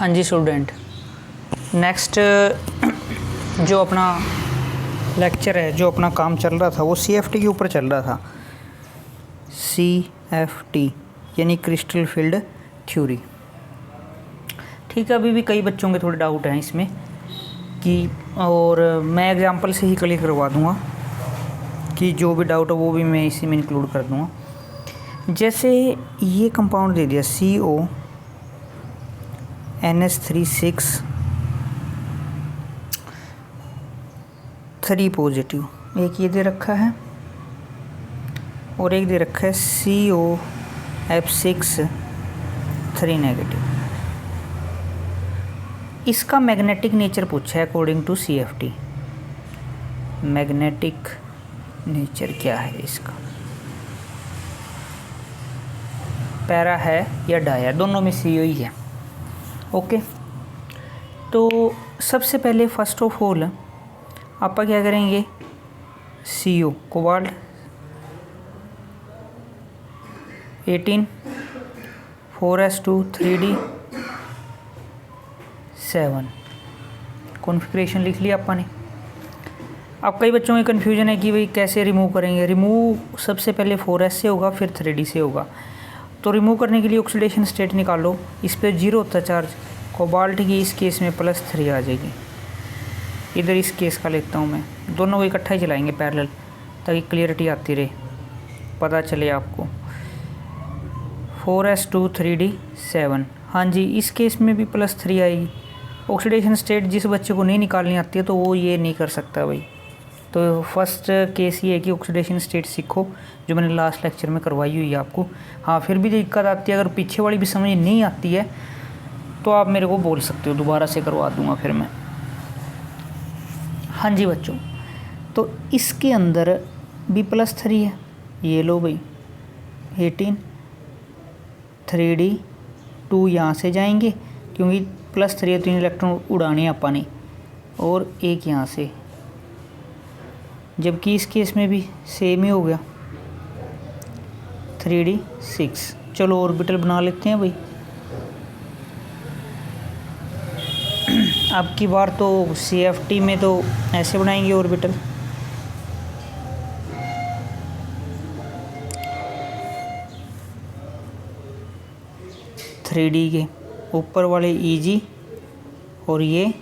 हाँ जी student, next जो अपना लेक्चर है, जो अपना काम चल रहा था वो CFT के ऊपर चल रहा था। CFT यानी क्रिस्टल फील्ड थ्योरी। ठीक है, अभी भी कई बच्चों के थोड़े डाउट हैं इसमें कि, और मैं एग्जांपल से ही क्लियर करवा दूंगा कि जो भी डाउट है वो भी मैं इसी में इंक्लूड कर दूंगा। जैसे ये कंपाउंड दे दिया CONH3 3 पॉजिटिव, एक ये दे रखा है और एक दे रखा है COF6 3 नेगेटिव। इसका मैग्नेटिक नेचर पूछा है according to CFT। Magnetic nature क्या है इसका, पैरा है या डाई है, दोनों में CO ही है। ओके, तो सबसे पहले फर्स्ट ऑफ ऑल आप क्या करेंगे, CO cobalt 18 4s2 3d 7 configuration लिख लिया आपने। अब कई बच्चों में कन्फ्यूजन है कि भाई कैसे रिमूव करेंगे। रिमूव सबसे पहले 4s से होगा, फिर 3d से होगा। तो रिमूव करने के लिए ऑक्सीडेशन स्टेट निकालो, इस पर 0 होता चार्ज, कोबाल्ट की इस केस में +3 आ जाएगी। इधर इस केस का लेता हूँ मैं, दोनों को इकट्ठा ही चलाएंगे पैरेलल, ताकि क्लियरिटी आती रहे, पता चले आपको। 4s2 3d 7, हाँ जी, इस केस में भी +3 आएगी। ऑक्सीडेशन स्टेट जिस बच्चे को नहीं निकालनी आती है तो वो ये नहीं कर सकता भाई। तो फर्स्ट केस ये है कि ऑक्सीडेशन स्टेट सीखो, जो मैंने लास्ट लेक्चर में करवाई हुई है आपको। हाँ, फिर भी दिक्कत आती है, अगर पीछे वाली भी समझ नहीं आती है तो आप मेरे को बोल सकते हो, दोबारा से करवा दूंगा फिर मैं। हाँ जी बच्चों, तो इसके अंदर भी +3 है, ये लो भाई 18 3d 2 यहाँ से जाएंगे क्योंकि +3 है, 3 इलेक्ट्रॉन उड़ाने अपने, और एक यहाँ से, जबकि इस केस में भी सेम ही हो गया 3d 6। चलो ऑर्बिटल बना लेते हैं भाई। अब की बार तो CFT में तो ऐसे बनाएंगे ऑर्बिटल। थ्री डी के ऊपर वाले EG और ये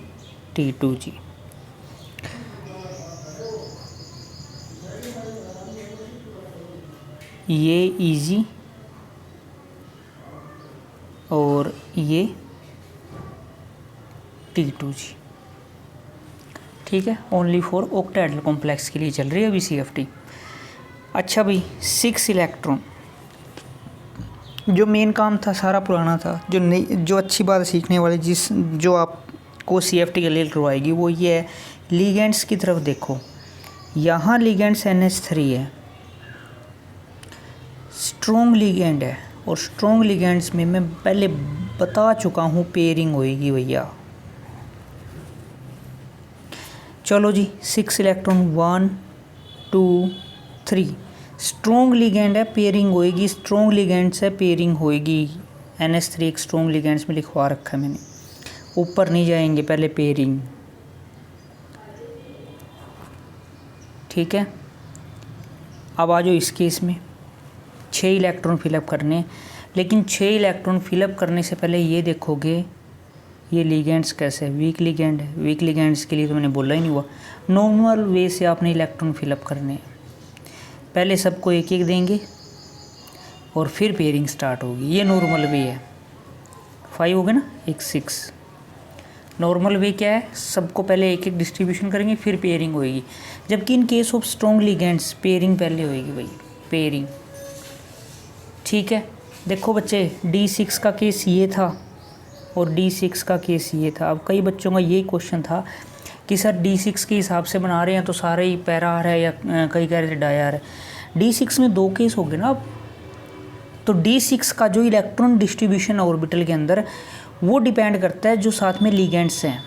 T2G। ये EG और ये T2G। ठीक है, ओनली फॉर ऑक्टाहेड्रल कॉम्प्लेक्स के लिए चल रही है अभी CFT। अच्छा भाई, 6 इलेक्ट्रॉन, जो मेन काम था सारा पुराना था। जो अच्छी बात सीखने वाली जो आपको CFT के लिए करवाएगी वो ये है, लिगेंड्स की तरफ देखो। यहाँ लिगेंड्स NH3 है, स्ट्रॉन्ग लिगेंड है, और स्ट्रॉन्ग लिगेंड्स में मैं पहले बता चुका हूँ पेयरिंग होएगी भैया। चलो जी, 6 इलेक्ट्रॉन 1 2 3, स्ट्रॉन्ग लिगेंड है, पेयरिंग होएगी। स्ट्रॉन्ग लिगेंड्स है, पेयरिंग होएगी। NH3 एक स्ट्रॉन्ग लिगेंड्स में लिखवा रखा है मैंने, ऊपर नहीं जाएंगे, पहले पेयरिंग। ठीक है, अब आ जाओ इस केस में 6 इलेक्ट्रॉन फिलअप करने, लेकिन 6 इलेक्ट्रॉन फिलअप करने से पहले ये देखोगे ये लिगेंड्स कैसे है, वीक लिगेंड है। वीक लिगेंड्स के लिए तो मैंने बोला ही नहीं हुआ। नॉर्मल वे से आपने इलेक्ट्रॉन फिलअप करने हैं, पहले सबको एक एक देंगे और फिर पेयरिंग स्टार्ट होगी। ये नॉर्मल वे है। 5 हो गए ना, एक 6। नॉर्मल वे क्या है, सबको पहले एक एक डिस्ट्रीब्यूशन करेंगे फिर पेयरिंग होएगी। जबकि in case of strong ligands pairing पहले होएगी भाई, पेयरिंग। ठीक है, देखो बच्चे, D6 का केस ये था और D6 का केस ये था। अब कई बच्चों का यही क्वेश्चन था कि सर D6 के हिसाब से बना रहे हैं तो सारे ही पैरा आ रहा है, या कई कह रहे थे डाई आ रहा है। D6 में 2 केस हो गए ना अब। तो D6 का जो इलेक्ट्रॉन डिस्ट्रीब्यूशन है ऑर्बिटल के अंदर, वो डिपेंड करता है जो साथ में लिगेंड्स हैं,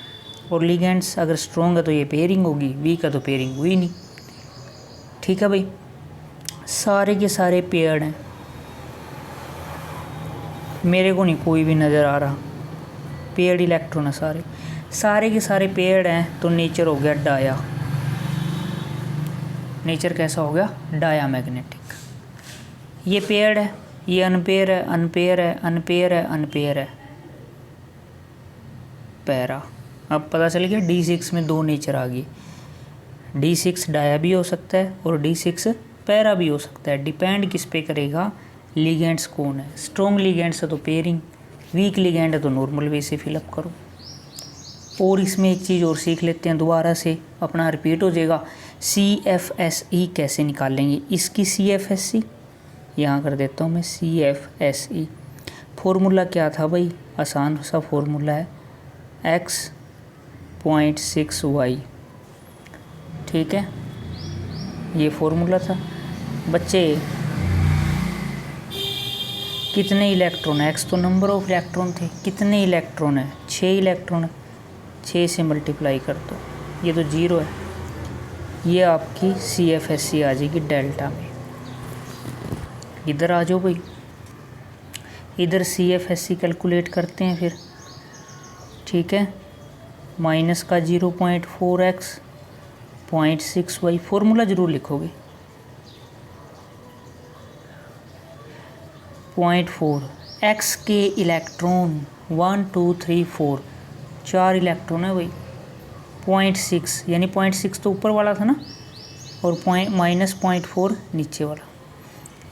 और लिगेंड्स अगर स्ट्रॉन्ग है तो ये पेयरिंग होगी, वीक है तो पेयरिंग हुई नहीं। ठीक है भाई, सारे के सारे पेयर्ड हैं, मेरे को नहीं कोई भी नज़र आ रहा। पेयर्ड इलेक्ट्रॉन है सारे सारे के सारे पेयर्ड हैं, तो नेचर हो गया डाया। नेचर कैसा हो गया? Dia magnetic. ये पेयर्ड है, ये अनपेयर है, अनपेयर है, अनपेयर है, अनपेयर है, पैरा। अब पता चल गया D6 में दो नेचर आ गई। D6 डाया भी हो सकता है और D6 पैरा भी हो सकता है। डिपेंड किस पे करेगा? लिगेंड्स कौन है। स्ट्रॉन्ग लिगेंड्स है तो पेयरिंग, वीक लिगेंड है तो नॉर्मल वे से फिलअप करो। और इसमें एक चीज़ और सीख लेते हैं, दोबारा से अपना रिपीट हो जाएगा। CFSE कैसे निकालेंगे? इसकी CFSE यहाँ कर देता हूँ मैं, CFSE। फॉर्मूला क्या था भाई? आसान सा फॉर्मूला है, x.6y। ठीक है, ये फॉर्मूला था। बच्चे कितने इलेक्ट्रॉन है? x तो नंबर ऑफ इलेक्ट्रॉन थे, कितने इलेक्ट्रॉन है? 6 इलेक्ट्रॉन है, 6 से मल्टीप्लाई कर दो, ये तो 0 है। ये आपकी CFSE आ जाएगी डेल्टा में। इधर आ जाओ भाई, इधर CFSE कैलकुलेट करते हैं फिर। ठीक है, माइनस का 0.4x 0.6y, फॉर्मूला ज़रूर लिखोगे। 0.4 x के इलेक्ट्रॉन 1 2 3 4, 4 इलेक्ट्रॉन है भाई। 0.6 यानी 0.6 तो ऊपर वाला था ना, और -0.4 नीचे वाला,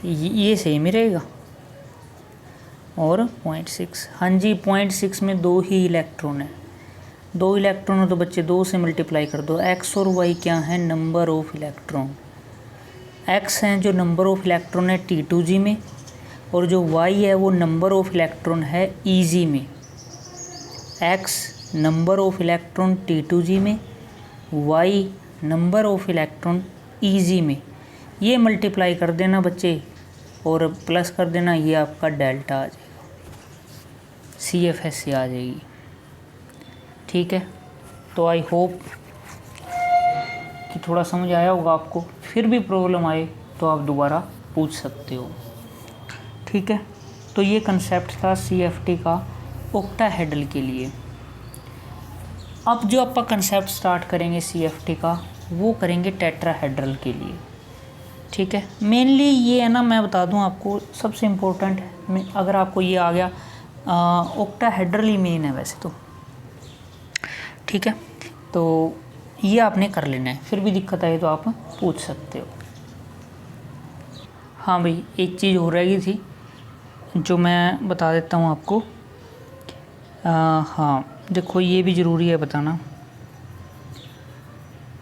ये सेम ही रहेगा। और 0.6, हाँ जी 0.6 में 2 ही इलेक्ट्रॉन है। 2 इलेक्ट्रॉन हो तो बच्चे 2 से मल्टीप्लाई कर दो। x और y क्या है? Number of electron. x है जो नंबर ऑफ इलेक्ट्रॉन है T2g में, और जो y है वो नंबर ऑफ इलेक्ट्रॉन है Eg में। x number of electron T2g में, y number of electron Eg में। ये मल्टीप्लाई कर देना बच्चे और प्लस कर देना, ये आपका डेल्टा आ जाएगा, CFSE आ जाएगी। ठीक है, तो आई होप कि थोड़ा समझ आया होगा आपको। फिर भी प्रॉब्लम आए तो आप दोबारा पूछ सकते हो। ठीक है, तो ये कंसेप्ट था CFT का ऑक्टाहेड्रल के लिए। अब जो आप कंसेप्ट स्टार्ट करेंगे CFT का, वो करेंगे टेट्राहेड्रल के लिए। ठीक है, मेनली ये है ना, मैं बता दूं आपको, सबसे इम्पोर्टेंट है, अगर आपको ये आ गया, ऑक्टाहेड्रल ही मेन है वैसे तो। ठीक है, तो ये आपने कर लेना है, फिर भी दिक्कत आए तो आप पूछ सकते हो। हाँ भाई, एक चीज़ हो रही थी जो मैं बता देता हूँ आपको। हाँ देखो, ये भी ज़रूरी है बताना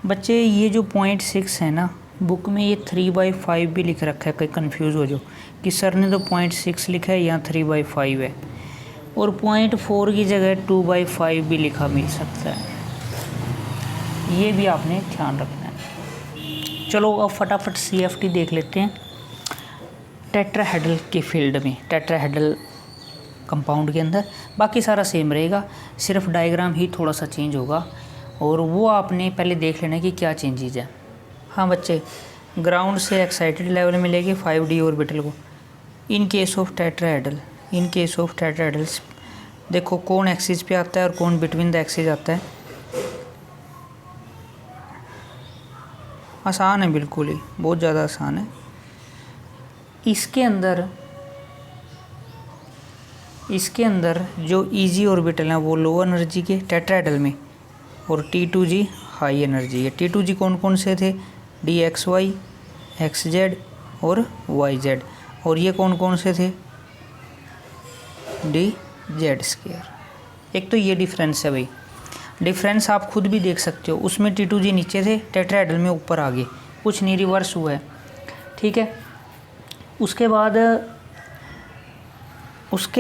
बच्चे। ये जो 0.6 है ना, बुक में ये 3/5 भी लिख रखा है, कहीं कंफ्यूज हो जाओ कि सर ने तो 0.6 लिखा है, यहाँ 3/5 है, और 0.4 की जगह 2/5 भी लिखा मिल सकता है। ये भी आपने ध्यान रखना है। चलो अब फटाफट CFT देख लेते हैं टेट्राहेड्रल के फील्ड में, टेट्राहेड्रल कंपाउंड के अंदर। बाकी सारा सेम रहेगा, सिर्फ डायग्राम ही थोड़ा सा चेंज होगा, और वो आपने पहले देख लेना कि क्या चेंजेज है। हाँ बच्चे, ग्राउंड से एक्साइटेड लेवल में लेके 5d ऑर्बिटल को, इन केस ऑफ टेट्राहेड्रल्स देखो कौन एक्सिस पे आता है और कौन बिटवीन द एक्सिस आता है। आसान है, बिल्कुल ही बहुत ज़्यादा आसान है। इसके अंदर जो Eg ऑर्बिटल हैं वो लो एनर्जी के टेट्राहेड्रल में, और T2g हाई एनर्जी है। T2g कौन कौन से थे? dxy, xz और yz। और ये कौन कौन से थे? dz²। एक तो ये डिफरेंस है भाई, डिफरेंस आप खुद भी देख सकते हो। उसमें T2g नीचे थे, टेट्राहेड्रल में ऊपर आ गए, कुछ नहीं, रिवर्स हुआ है। ठीक है, उसके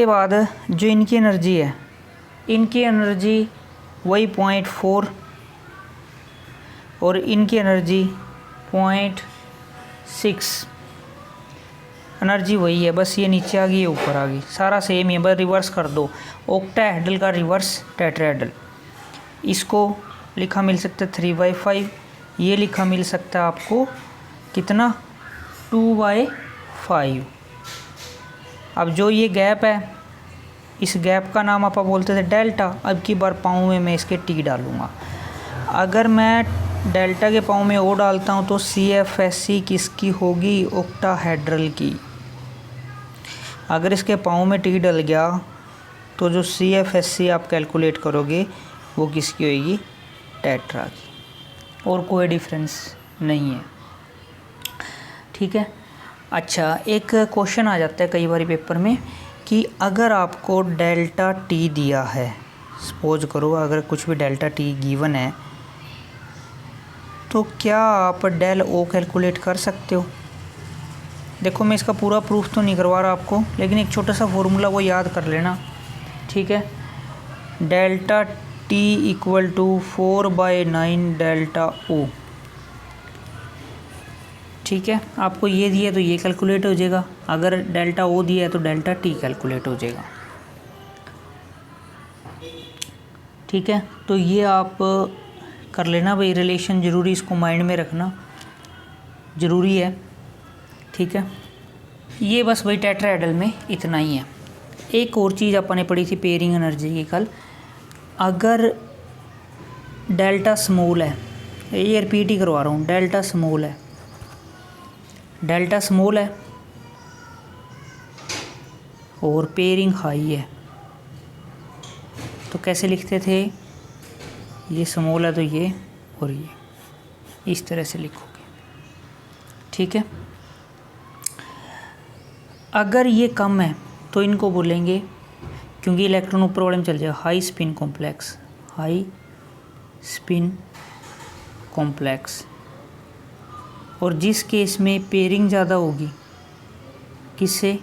बाद जो इनकी एनर्जी है, इनकी एनर्जी वही 0.4 और इनकी एनर्जी 0.6, एनर्जी वही है, बस ये नीचे आ गई, ऊपर आ गई, सारा सेम ही है, बस रिवर्स कर दो। ऑक्टाहेड्रल का रिवर्स टेट्राहेड्रल, इसको लिखा मिल सकता है 3/5, ये लिखा मिल सकता है आपको कितना? 2/5। अब जो ये गैप है इस गैप का नाम आप बोलते थे डेल्टा। अब की बार पाँव में मैं इसके टी डालूँगा। अगर मैं डेल्टा के पाँव में ओ डालता हूँ तो CFSC किसकी होगी? ऑक्टाहेड्रल की। अगर इसके पाँव में टी डल गया तो जो CFSC आप कैलकुलेट करोगे वो किसकी होगी? टेट्रा की। और कोई डिफरेंस नहीं है, ठीक है। अच्छा, एक क्वेश्चन आ जाता है कई बार पेपर में कि अगर आपको डेल्टा टी दिया है, सपोज करो अगर कुछ भी डेल्टा टी गिवन है, तो क्या आप डेल ओ कैलकुलेट कर सकते हो? देखो मैं इसका पूरा प्रूफ तो नहीं करवा रहा आपको, लेकिन एक छोटा सा फॉर्मूला वो याद कर लेना, ठीक है। Delta T equal to 4/9 delta O, ठीक है। आपको ये दिया तो ये कैलकुलेट हो जाएगा, अगर डेल्टा ओ दिया है तो डेल्टा टी कैलकुलेट हो जाएगा, ठीक है। तो ये आप कर लेना भाई, रिलेशन ज़रूरी, इसको माइंड में रखना ज़रूरी है, ठीक है। ये बस वही टेट्राहेड्रल में इतना ही है। एक और चीज़ अपने पढ़ी थी पेयरिंग एनर्जी की कल, अगर डेल्टा स्मॉल है, ये रिपीट ही करवा रहा हूँ, डेल्टा स्मॉल है, डेल्टा स्मॉल है और पेयरिंग हाई है, तो कैसे लिखते थे? ये स्मॉल है तो ये, और ये इस तरह से लिखोगे, ठीक है। अगर ये कम है तो इनको बोलेंगे, क्योंकि इलेक्ट्रॉन ऊपर वाले में चल जाएगा, high spin complex, high spin complex. और जिस केस में पेयरिंग ज़्यादा होगी, किससे?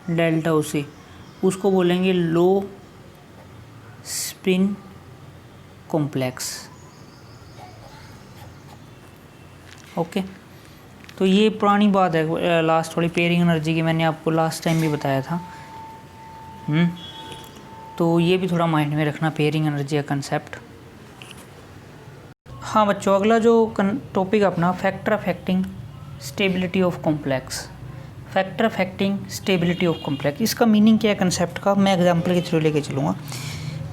डेल्टा ओ से, उसको बोलेंगे लो स्पिन कॉम्प्लेक्स, ओके। तो ये पुरानी बात है लास्ट वाली पेयरिंग एनर्जी की, मैंने आपको लास्ट टाइम भी बताया था। तो ये भी थोड़ा माइंड में रखना, पेयरिंग एनर्जी का कंसेप्ट। हाँ बच्चों, अगला जो टॉपिक अपना, factor affecting stability of complex. Factor affecting stability of complex, इसका मीनिंग क्या है कंसेप्ट का, मैं एग्जांपल के थ्रू लेके चलूँगा।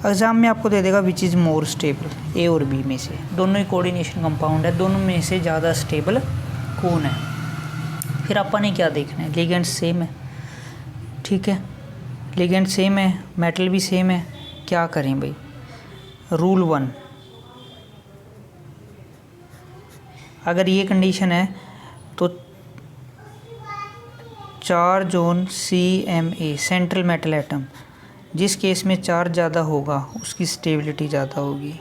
एग्ज़ाम में आपको दे देगा विच इज़ मोर स्टेबल, ए और बी में से, दोनों ही कोऑर्डिनेशन कंपाउंड है, दोनों में से ज़्यादा स्टेबल कौन है? फिर अपन ने क्या देखना है? लिगेंड सेम है, ठीक है, लिगेंड सेम है, मेटल भी सेम है, क्या करें भाई? रूल 1, अगर ये कंडीशन है तो charge on CMA central metal atom, जिस केस में चार्ज ज़्यादा होगा उसकी स्टेबिलिटी ज़्यादा होगी।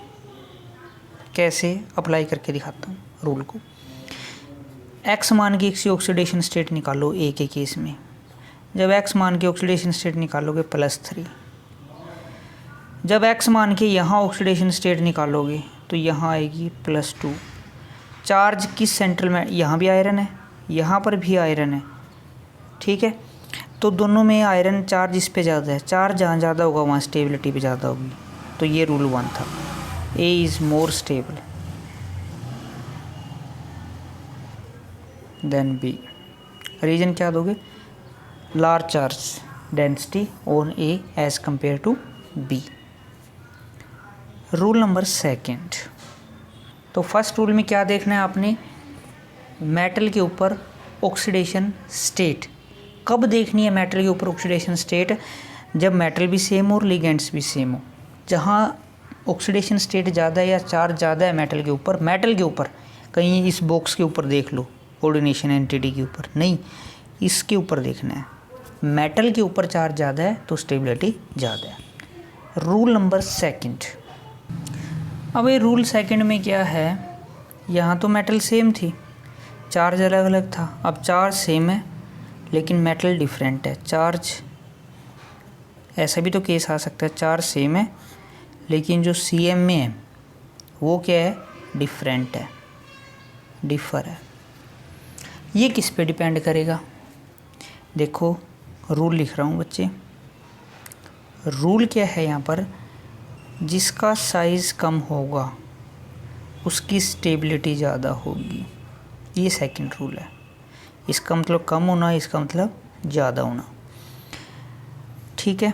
कैसे? अप्लाई करके दिखाता हूँ रूल को। X मान की इसकी ऑक्सीडेशन स्टेट निकालो A के केस में, जब X मान की ऑक्सीडेशन स्टेट निकालोगे +3, जब X मान के यहाँ ऑक्सीडेशन स्टेट निकालोगे तो यहाँ आएगी +2। चार्ज किस सेंट्रल में? यहाँ भी आयरन है, यहाँ पर भी आयरन है, ठीक है। तो दोनों में आयरन चार्ज इस पे ज़्यादा है, चार्ज जहाँ ज़्यादा होगा वहाँ स्टेबिलिटी भी ज़्यादा होगी। तो ये रूल 1 था, A is more stable than B। Reason क्या दोगे? Large charge density on A as compare to B। Rule number 2, तो फर्स्ट रूल में क्या देखना है आपने? मेटल के ऊपर ऑक्सीडेशन स्टेट कब देखनी है? मेटल के ऊपर ऑक्सीडेशन स्टेट जब मेटल भी सेम हो और लिगेंड्स भी सेम हो। जहाँ ऑक्सीडेशन स्टेट ज़्यादा है या चार्ज ज़्यादा है मेटल के ऊपर, कहीं इस बॉक्स के ऊपर देख लो, कोऑर्डिनेशन एंटिटी के ऊपर नहीं, इसके ऊपर देखना है। मेटल के ऊपर चार्ज ज़्यादा है तो स्टेबिलिटी ज़्यादा है। रूल नंबर 2, अब ये रूल 2 में क्या है? यहाँ तो मेटल सेम थी, चार्ज अलग अलग था, अब चार्ज सेम है लेकिन मेटल डिफरेंट है। चार्ज, ऐसा भी तो केस आ सकता है, चार्ज सेम है लेकिन जो CM में है वो क्या है? डिफरेंट है, डिफर है। ये किस पे डिपेंड करेगा? देखो रूल लिख रहा हूँ बच्चे, रूल क्या है यहाँ पर? जिसका साइज़ कम होगा उसकी स्टेबिलिटी ज़्यादा होगी, ये 2nd रूल है। इसका मतलब कम होना, इसका मतलब ज़्यादा होना, ठीक है।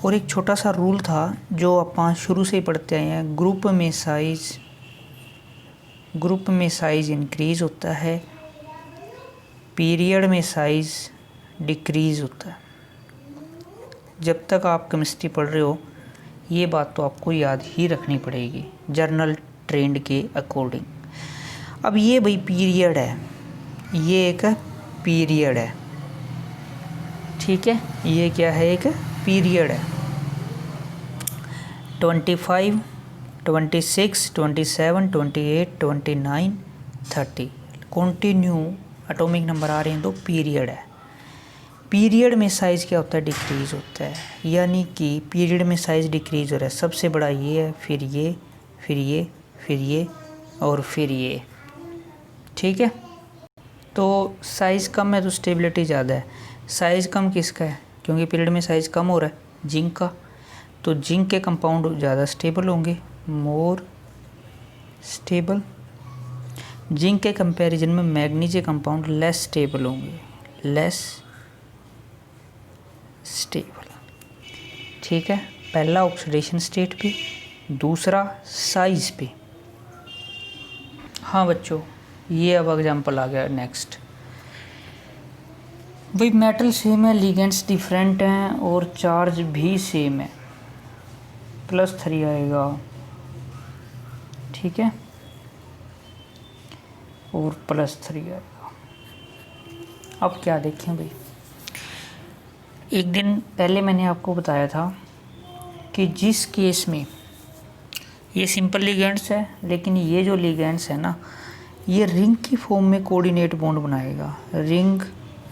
और एक छोटा सा रूल था जो आप शुरू से ही पढ़ते आए हैं, ग्रुप में साइज इंक्रीज होता है, पीरियड में साइज डिक्रीज होता है। जब तक आप केमिस्ट्री पढ़ रहे हो ये बात तो आपको याद ही रखनी पड़ेगी जर्नल ट्रेंड के अकॉर्डिंग। अब ये भाई पीरियड है, ये एक पीरियड है, ठीक है, ये क्या है, एक पीरियड है। 25, 26, 27, 28, 29, 30 कंटिन्यू एटॉमिक नंबर आ रहे हैं तो पीरियड है। पीरियड में साइज़ क्या होता है, डिक्रीज होता है, यानी कि पीरियड में साइज़ डिक्रीज हो रहा है। सबसे बड़ा ये है, फिर ये, फिर ये, फिर ये और फिर ये, ठीक है। तो साइज़ कम है तो स्टेबिलिटी ज़्यादा है। साइज़ कम किसका है, क्योंकि पीरियड में साइज़ कम हो रहा है जिंक का, तो जिंक के कंपाउंड ज़्यादा स्टेबल होंगे, मोर स्टेबल। जिंक के कंपैरिजन में मैग्नीशियम कंपाउंड लेस स्टेबल होंगे, लेस स्टेबल, ठीक है। पहला ऑक्सीडेशन स्टेट पे, दूसरा साइज पे। हाँ बच्चों, ये अब एग्जाम्पल आ गया। नेक्स्ट भाई मेटल सेम है, लिगेंड्स डिफरेंट हैं और चार्ज भी सेम है, +3 आएगा, ठीक है, और +3 आएगा। अब क्या देखें भाई, एक दिन पहले मैंने आपको बताया था कि जिस केस में ये सिंपल लिगेंड्स है, लेकिन ये जो लिगेंड्स है ना, ये रिंग की फॉर्म में कोऑर्डिनेट बॉन्ड बनाएगा। रिंग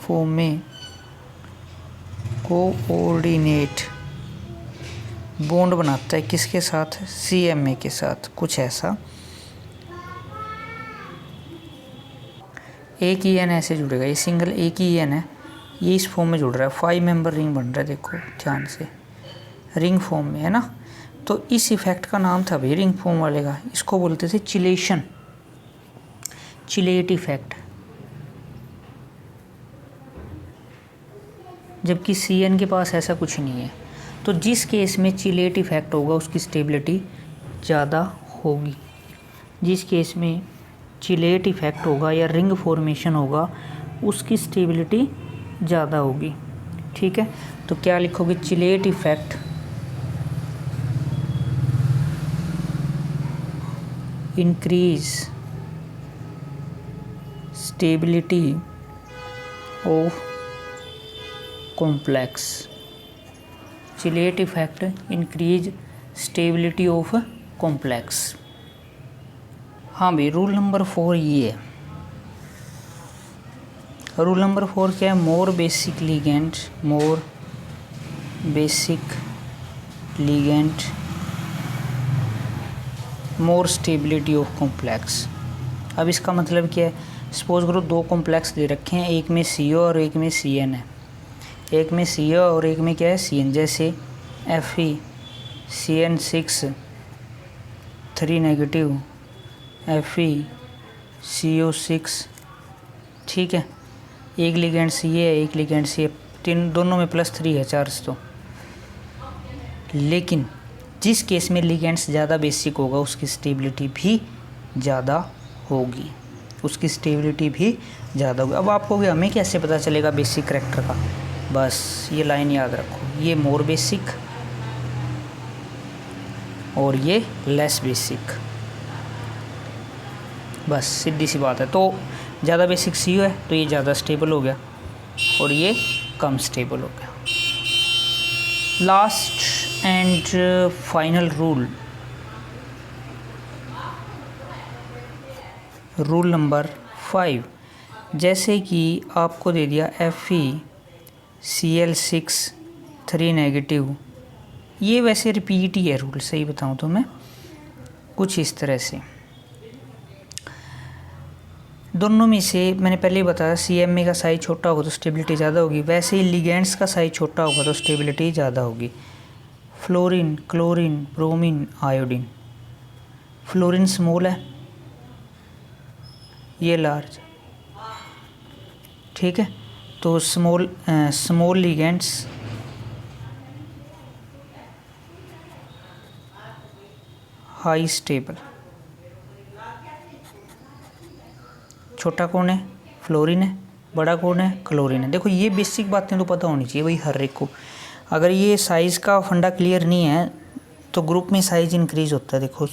फॉर्म में कोऑर्डिनेट बॉन्ड बनाता है, किसके साथ, CMA के साथ, कुछ ऐसा। एक ही एन ऐसे जुड़ेगा, ये सिंगल एक ही एन है, ये इस फॉर्म में जुड़ रहा है, 5 मेंबर रिंग बन रहा है, देखो ध्यान से, रिंग फॉर्म में है ना। तो इस इफेक्ट का नाम था भाई रिंग फॉर्म वाले का, इसको बोलते थे चिलेशन, चिलेट इफेक्ट। जबकि CN के पास ऐसा कुछ नहीं है। तो जिस केस में चिलेट इफेक्ट होगा उसकी स्टेबिलिटी ज़्यादा होगी। जिस केस में चिलेट इफेक्ट होगा या रिंग फॉर्मेशन होगा उसकी स्टेबिलिटी ज़्यादा होगी, ठीक है। तो क्या लिखोगे, chelate effect increase stability of complex. Chelate effect increase stability of complex. हाँ भाई, रूल नंबर 4 ये है। रूल नंबर 4 क्या है, मोर basic ligand, more basic ligand more stability of complex. अब इसका मतलब क्या है, सपोज करो 2 कॉम्प्लेक्स दे रखे हैं, एक में CO और एक में CN है, एक में CO और एक में क्या है CN, जैसे FeCN6 3 नेगेटिव, FeCO6, ठीक है। एक लिगेंड C है, एक लिगेंड C है, दोनों में +3 है चार्ज। तो लेकिन जिस केस में लिगेंड्स ज़्यादा बेसिक होगा उसकी स्टेबिलिटी भी ज़्यादा होगी, उसकी स्टेबिलिटी भी ज़्यादा होगी। अब आपको भी हमें कैसे पता चलेगा बेसिक करैक्टर का, बस ये लाइन याद रखो, ये मोर बेसिक और ये लेस बेसिक, बस सीधी सी बात है। तो ज़्यादा बेसिक CO है तो ये ज़्यादा स्टेबल हो गया और ये कम स्टेबल हो गया। Last and final rule number 5, जैसे कि आपको दे दिया FeCl6 3 नेगेटिव, ये वैसे रिपीट ही है रूल, सही बताऊँ तो मैं, कुछ इस तरह से। दोनों में से मैंने पहले ही बताया CMA का साइज छोटा होगा तो स्टेबिलिटी ज़्यादा होगी, वैसे ही लिगेंड्स का साइज छोटा होगा तो स्टेबिलिटी ज़्यादा होगी। Fluorine, chlorine, bromine, iodine. Fluorine small है, ये लार्ज, ठीक है। तो स्मॉल लिगेंड्स हाई स्टेबल। छोटा कौन है? फ्लोरीन है। बड़ा कौन है? क्लोरीन है। देखो ये बेसिक बातें तो पता होनी चाहिए भाई हर एक को। अगर ये साइज़ का फंडा क्लियर नहीं है तो ग्रुप में साइज़ इंक्रीज़ होता है, देखो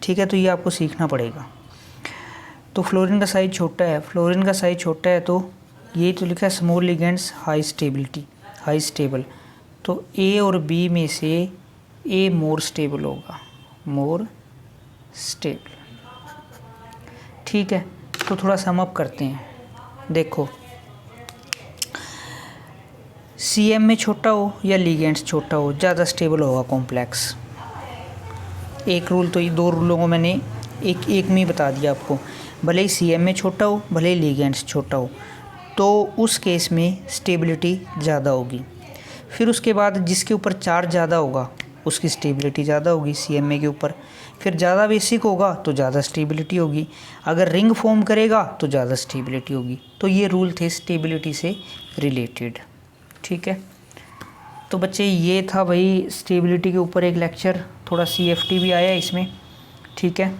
ठीक है। तो ये आपको सीखना पड़ेगा। तो फ्लोरीन का साइज़ छोटा है, फ्लोरीन का साइज़ छोटा है तो ये तो लिखा है small ligands high stability, high stable. तो ए और बी में से ए मोर स्टेबल होगा, मोर स्टेबल। ठीक है, तो थोड़ा सम अप करते हैं। देखो सीएम में छोटा हो या लिगेंड्स छोटा हो ज़्यादा स्टेबल होगा कॉम्प्लेक्स। एक रूल तो ये दो रूलों को मैंने एक में ही बता दिया आपको। भले ही सीएम में छोटा हो, भले ही लिगेंड्स छोटा हो, तो उस केस में स्टेबिलिटी ज़्यादा होगी। फिर उसके बाद जिसके ऊपर चार्ज ज़्यादा होगा उसकी स्टेबिलिटी ज़्यादा होगी सीएमए के ऊपर। फिर ज़्यादा बेसिक होगा तो ज़्यादा स्टेबिलिटी होगी। अगर रिंग फॉर्म करेगा तो ज़्यादा स्टेबिलिटी होगी। तो ये रूल थे स्टेबिलिटी से रिलेटेड। ठीक है, तो बच्चे ये था भाई स्टेबिलिटी के ऊपर एक लेक्चर। थोड़ा सीएफटी भी आया इसमें। ठीक है,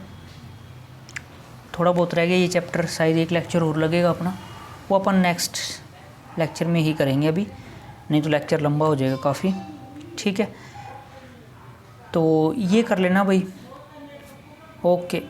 थोड़ा बहुत रह गया ये चैप्टर, शायद एक लेक्चर और लगेगा अपना, वो अपन नेक्स्ट लेक्चर में ही करेंगे अभी, नहीं तो लेक्चर लंबा हो जाएगा काफ़ी। ठीक है, तो ये कर लेना भाई। ओके।